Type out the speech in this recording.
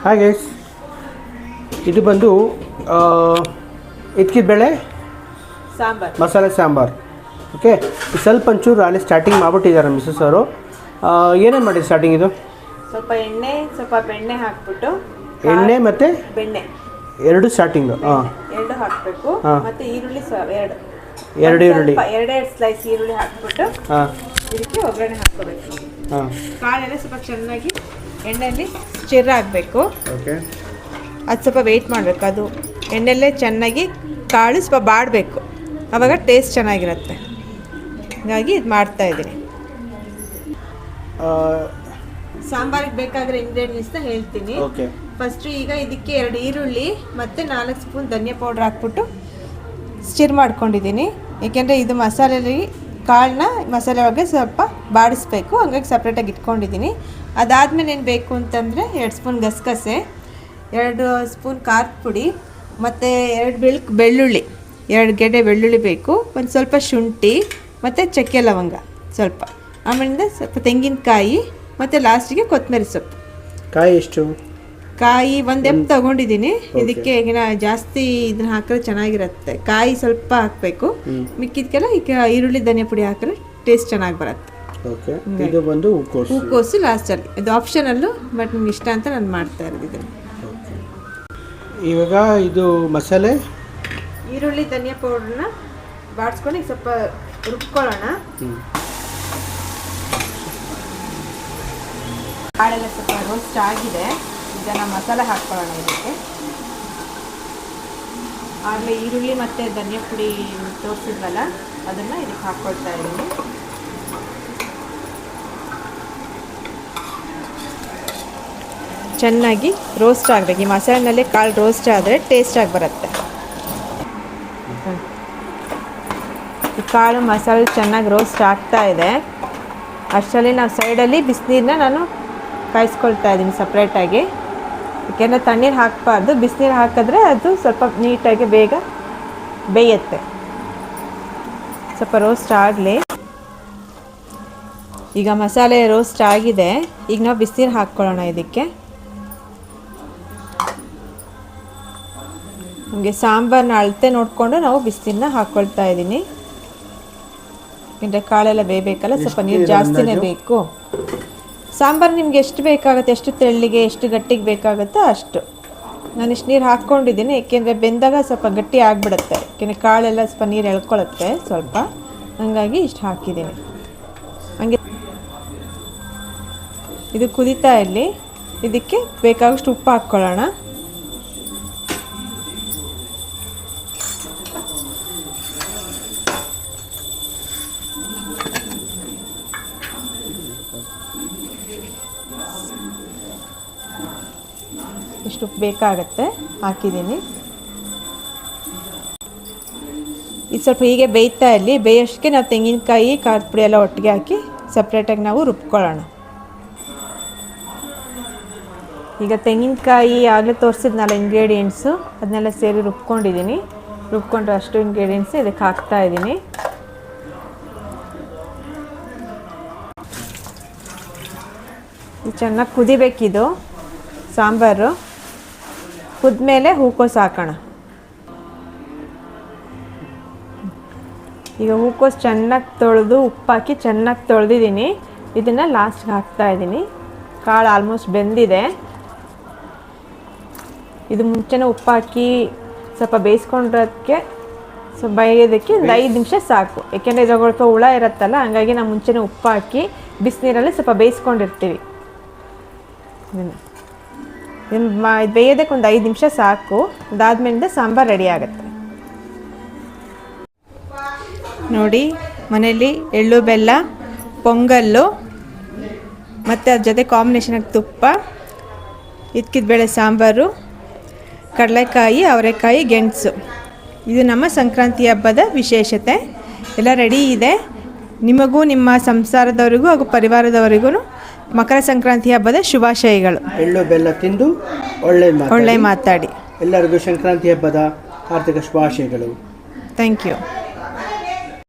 ಹಾಗೆ ಇದು ಬಂದು ಇದ್ಕಿದ ಬೇಳೆ ಸಾಂಬಾರ್, ಮಸಾಲೆ ಸಾಂಬಾರು. ಓಕೆ, ಸ್ವಲ್ಪ ಒಂಚೂರು ಅಲ್ಲಿ ಸ್ಟಾರ್ಟಿಂಗ್ ಮಾಡ್ಬಿಟ್ಟಿದ್ದಾರೆ ಮಿಸ್ಸಸ್ ಅವರು. ಏನೇನು ಮಾಡಿ ಸ್ಟಾರ್ಟಿಂಗ್ ಇದು? ಸ್ವಲ್ಪ ಬೆಣ್ಣೆ ಹಾಕ್ಬಿಟ್ಟು, ಎಣ್ಣೆ ಮತ್ತು ಬೆಣ್ಣೆ ಎರಡು ಸ್ಟಾರ್ಟಿಂಗು. ಹಾಂ, ಎರಡು ಹಾಕಬೇಕು. ಮತ್ತು ಈರುಳ್ಳಿ ಎರಡು ಎರಡೆರಡು ಸ್ಲೈಸ್ ಈರುಳ್ಳಿ ಹಾಕ್ಬಿಟ್ಟು ಇದಕ್ಕೆ ಒಗ್ಗರಣೆ ಹಾಕ್ಕೋಬೇಕು. ಕಾಳೆಲ್ಲ ಸ್ವಲ್ಪ ಚೆನ್ನಾಗಿ ಎಣ್ಣೆಯಲ್ಲಿ ಚಿರ್ರಾಗಬೇಕು. ಓಕೆ, ಅದು ಸ್ವಲ್ಪ ವೆಯ್ಟ್ ಮಾಡಬೇಕು. ಅದು ಎಣ್ಣೆಲ್ಲೇ ಚೆನ್ನಾಗಿ ಕಾಳು ಸ್ವಲ್ಪ ಬಾಡಬೇಕು, ಆವಾಗ ಟೇಸ್ಟ್ ಚೆನ್ನಾಗಿರುತ್ತೆ. ಹಾಗಾಗಿ ಇದು ಮಾಡ್ತಾಯಿದ್ದೀನಿ. ಸಾಂಬಾರಿಗೆ ಬೇಕಾಗಿರೋ ಇಂಗ್ರೀಡಿಯೆಂಟ್ಸ್ನ ಹೇಳ್ತೀನಿ. ಫಸ್ಟು ಈಗ ಇದಕ್ಕೆ 2 ಈರುಳ್ಳಿ ಮತ್ತು 4 ಸ್ಪೂನ್ ಧನಿಯಾ ಪೌಡ್ರ್ ಹಾಕ್ಬಿಟ್ಟು ಸ್ಟಿರ್ ಮಾಡ್ಕೊಂಡಿದ್ದೀನಿ. ಏಕೆಂದರೆ ಇದು ಮಸಾಲೆಯಲ್ಲಿ ಕಾಳನ್ನ ಮಸಾಲೆ ಒಳಗೆ ಸ್ವಲ್ಪ ಬಾಡಿಸ್ಬೇಕು, ಹಂಗಾಗಿ ಸಪ್ರೇಟಾಗಿ ಇಟ್ಕೊಂಡಿದ್ದೀನಿ. ಅದಾದಮೇಲೆ ಏನು ಬೇಕು ಅಂತಂದರೆ 2 ಸ್ಪೂನ್ ಗಸಗಸೆ, 2 ಸ್ಪೂನ್ ಖಾರದ ಪುಡಿ ಮತ್ತು 2 ಬೆಳ್ಳುಳ್ಳಿ, 2 ಗೆಡ್ಡೆ ಬೆಳ್ಳುಳ್ಳಿ ಬೇಕು, ಒಂದು ಸ್ವಲ್ಪ ಶುಂಠಿ ಮತ್ತು ಚಕ್ಕೆ ಲವಂಗ ಸ್ವಲ್ಪ, ಆಮೇಲಿಂದ ಸ್ವಲ್ಪ ತೆಂಗಿನಕಾಯಿ ಮತ್ತು ಲಾಸ್ಟಿಗೆ ಕೊತ್ತಂಬರಿ ಸೊಪ್ಪು. ಕಾಯಿ ಎಷ್ಟು? ಕಾಯಿ 1 ಎಪ್ ತೊಗೊಂಡಿದ್ದೀನಿ. ಇದಕ್ಕೆ ಜಾಸ್ತಿ ಇದನ್ನ ಹಾಕಿದ್ರೆ ಚೆನ್ನಾಗಿರುತ್ತೆ. ಕಾಯಿ ಸ್ವಲ್ಪ ಹಾಕಬೇಕು, ಮಿಕ್ಕಿದ್ಕೆಲ್ಲ ಈಗ ಈರುಳ್ಳಿ ಧನಿಯಾ ಪುಡಿ ಹಾಕಿದ್ರೆ ಟೇಸ್ಟ್ ಚೆನ್ನಾಗಿ ಬರುತ್ತೆ. ಓಕೆ, ಇದು ಬಂದು ಹೂಕೋಸು ಲಾಸ್ಟಲ್ಲಿ, ಇದು ಆಪ್ಷನಲ್ಲು, ಬಟ್ ನಿಮ್ಗೆ ಇಷ್ಟ ಅಂತ ನಾನು ಮಾಡ್ತಾ ಇರೋದು ಇದನ್ನು. ಇವಾಗ ಇದು ಮಸಾಲೆ ಈರುಳ್ಳಿ ಧನಿಯಾ ಪೌಡ್ರನ್ನ ಬಾಡಿಸ್ಕೊಂಡು ಈಗ ಸ್ವಲ್ಪ ರುಬ್ಕೊಳ್ಳೋಣ. ಕಾಳೆಲ್ಲ ಸ್ವಲ್ಪ ರೋಸ್ಟ್ ಆಗಿದೆ, ಇದನ್ನು ಮಸಾಲೆ ಹಾಕ್ಕೊಳ್ಳೋಣ. ಇದಕ್ಕೆ ಆಗಲೇ ಈರುಳ್ಳಿ ಮತ್ತು ಧನಿಯಾ ಪುಡಿ ತೋರಿಸಿದ್ವಲ್ಲ, ಅದನ್ನು ಇದಕ್ಕೆ ಹಾಕ್ಕೊಳ್ತಾ ಇದ್ದೀನಿ. ಚೆನ್ನಾಗಿ ರೋಸ್ಟ್ ಆಗಬೇಕು. ಈ ಮಸಾಲೆನಲ್ಲಿ ಕಾಳು ರೋಸ್ಟ್ ಆದರೆ ಟೇಸ್ಟಾಗಿ ಬರುತ್ತೆ. ಈ ಕಾಳು ಮಸಾಲೆ ಚೆನ್ನಾಗಿ ರೋಸ್ಟ್ ಆಗ್ತಾ ಇದೆ. ಅಷ್ಟರಲ್ಲಿ ನಾವು ಸೈಡಲ್ಲಿ ಬಿಸಿನೀರನ್ನ ನಾನು ಕಾಯಿಸ್ಕೊಳ್ತಾ ಇದ್ದೀನಿ ಸಪ್ರೇಟಾಗಿ. ಏಕೆಂದರೆ ತಣ್ಣೀರು ಹಾಕಬಾರ್ದು, ಬಿಸಿನೀರು ಹಾಕಿದ್ರೆ ಅದು ಸ್ವಲ್ಪ ನೀಟಾಗಿ ಬೇಗ ಬೇಯುತ್ತೆ. ಸ್ವಲ್ಪ ರೋಸ್ಟ್ ಆಗಲಿ. ಈಗ ಮಸಾಲೆ ರೋಸ್ಟ್ ಆಗಿದೆ, ಈಗ ನಾವು ಬಿಸಿನೀರು ಹಾಕ್ಕೊಳ್ಳೋಣ. ಇದಕ್ಕೆ ನಮಗೆ ಸಾಂಬಾರನ್ನ ಅಳತೆ ನೋಡಿಕೊಂಡು ನಾವು ಬಿಸಿನೀರನ್ನ ಹಾಕ್ಕೊಳ್ತಾ ಇದ್ದೀನಿ. ಯಾಕೆಂದರೆ ಕಾಳೆಲ್ಲ ಬೇಯಬೇಕಲ್ಲ, ಸ್ವಲ್ಪ ನೀರು ಜಾಸ್ತಿನೇ ಬೇಕು. ಸಾಂಬಾರು ನಿಮ್ಗೆ ಎಷ್ಟು ಬೇಕಾಗುತ್ತೆ, ಎಷ್ಟು ತೆಳ್ಳಿಗೆ ಎಷ್ಟು ಗಟ್ಟಿಗೆ ಬೇಕಾಗುತ್ತೋ ಅಷ್ಟು. ನಾನು ಇಷ್ಟು ನೀರು ಹಾಕ್ಕೊಂಡಿದ್ದೀನಿ, ಏಕೆಂದರೆ ಬೆಂದಾಗ ಸ್ವಲ್ಪ ಗಟ್ಟಿ ಆಗಿಬಿಡುತ್ತೆ. ಏಕೆಂದರೆ ಕಾಳೆಲ್ಲ ಸ್ವಲ್ಪ ನೀರು ಎಳ್ಕೊಳ್ಳುತ್ತೆ ಸ್ವಲ್ಪ, ಹಾಗಾಗಿ ಇಷ್ಟು ಹಾಕಿದ್ದೀನಿ. ಹಂಗೆ ಇದು ಕುದೀತಾ ಇರಲಿ. ಇದಕ್ಕೆ ಬೇಕಾದಷ್ಟು ಉಪ್ಪು ಹಾಕ್ಕೊಳ್ಳೋಣ. ಇಷ್ಟು ಉಪ್ಪು ಬೇಕಾಗತ್ತೆ, ಹಾಕಿದ್ದೀನಿ. ಇದು ಸ್ವಲ್ಪ ಹೀಗೆ ಬೇಯ್ತಾ ಇರಲಿ. ಬೇಯೋಷ್ಟಕ್ಕೆ ನಾವು ತೆಂಗಿನಕಾಯಿ ಖಾರದ ಪುಡಿ ಎಲ್ಲ ಒಟ್ಟಿಗೆ ಹಾಕಿ ಸಪ್ರೇಟಾಗಿ ನಾವು ರುಬ್ಕೊಳ್ಳೋಣ. ಈಗ ತೆಂಗಿನಕಾಯಿ ಆಗಲೇ ತೋರಿಸಿದ್ನಲ್ಲ ಇಂಗ್ರೀಡಿಯೆಂಟ್ಸು, ಅದನ್ನೆಲ್ಲ ಸೇರಿ ರುಬ್ಕೊಂಡಿದ್ದೀನಿ. ರುಬ್ಕೊಂಡು ಅಷ್ಟು ಇಂಗ್ರೀಡಿಯೆಂಟ್ಸ್ ಇದಕ್ಕೆ ಹಾಕ್ತಾ ಇದ್ದೀನಿ. ಚೆನ್ನಾಗಿ ಕುದಿಬೇಕಿದು ಸಾಂಬಾರು. ಕುದ್ಮೇಲೆ ಹೂಕೋಸು ಹಾಕೋಣ. ಈಗ ಹೂಕೋಸು ಚೆನ್ನಾಗಿ ತೊಳೆದು ಉಪ್ಪಾಕಿ ಚೆನ್ನಾಗಿ ತೊಳೆದಿದ್ದೀನಿ. ಇದನ್ನು ಲಾಸ್ಟ್ಗೆ ಹಾಕ್ತಾಯಿದ್ದೀನಿ. ಕಾಳು ಆಲ್ಮೋಸ್ಟ್ ಬೆಂದಿದೆ. ಇದು ಮುಂಚೆನೇ ಉಪ್ಪಾಕಿ ಸ್ವಲ್ಪ ಬೇಯಿಸ್ಕೊಂಡ್ರಕ್ಕೆ ಸ್ವಲ್ಪ ಬೇಯೋದಕ್ಕೆ ಒಂದು 5 ನಿಮಿಷ ಸಾಕು. ಏಕೆಂದರೆ ಇದ್ರಾಗ ಸ್ವಲ್ಪ ಹುಳ ಇರುತ್ತಲ್ಲ, ಹಂಗಾಗಿ ನಾವು ಮುಂಚೆನೇ ಉಪ್ಪಾಕಿ ಬಿಸಿನೀರಲ್ಲಿ ಸ್ವಲ್ಪ ಬೇಯಿಸ್ಕೊಂಡಿರ್ತೀವಿ. ಇದು ಬೇಯೋದಕ್ಕೆ ಒಂದು 5 ನಿಮಿಷ ಸಾಕು. ಅದಾದ್ಮೇಲಿಂದ ಸಾಂಬಾರು ರೆಡಿ ಆಗುತ್ತೆ. ನೋಡಿ, ಮನೇಲಿ ಎಳ್ಳು ಬೆಲ್ಲ, ಪೊಂಗಲ್ಲು ಮತ್ತು ಅದ್ರ ಜೊತೆ ಕಾಂಬಿನೇಷನಾಗಿ ತುಪ್ಪ, ಇದ್ಕಿದ ಬೇಳೆ ಸಾಂಬಾರು, ಕಡಲೆಕಾಯಿ, ಅವರೆಕಾಯಿ, ಗೆಣಸು. ಇದು ನಮ್ಮ ಸಂಕ್ರಾಂತಿ ಹಬ್ಬದ ವಿಶೇಷತೆ. ಎಲ್ಲ ರೆಡಿ ಇದೆ. ನಿಮಗೂ ನಿಮ್ಮ ಸಂಸಾರದವರಿಗೂ ಹಾಗೂ ಪರಿವಾರದವರಿಗೂ ಮಕರ ಸಂಕ್ರಾಂತಿ ಹಬ್ಬದ ಶುಭಾಶಯಗಳು. ಎಳ್ಳು ಬೆಲ್ಲ ತಿಂದು ಒಳ್ಳೆ ಮಾತಾಡಿ. ಎಲ್ಲರಿಗೂ ಸಂಕ್ರಾಂತಿ ಹಬ್ಬದ ಹಾರ್ದಿಕ ಶುಭಾಶಯಗಳು. Thank you.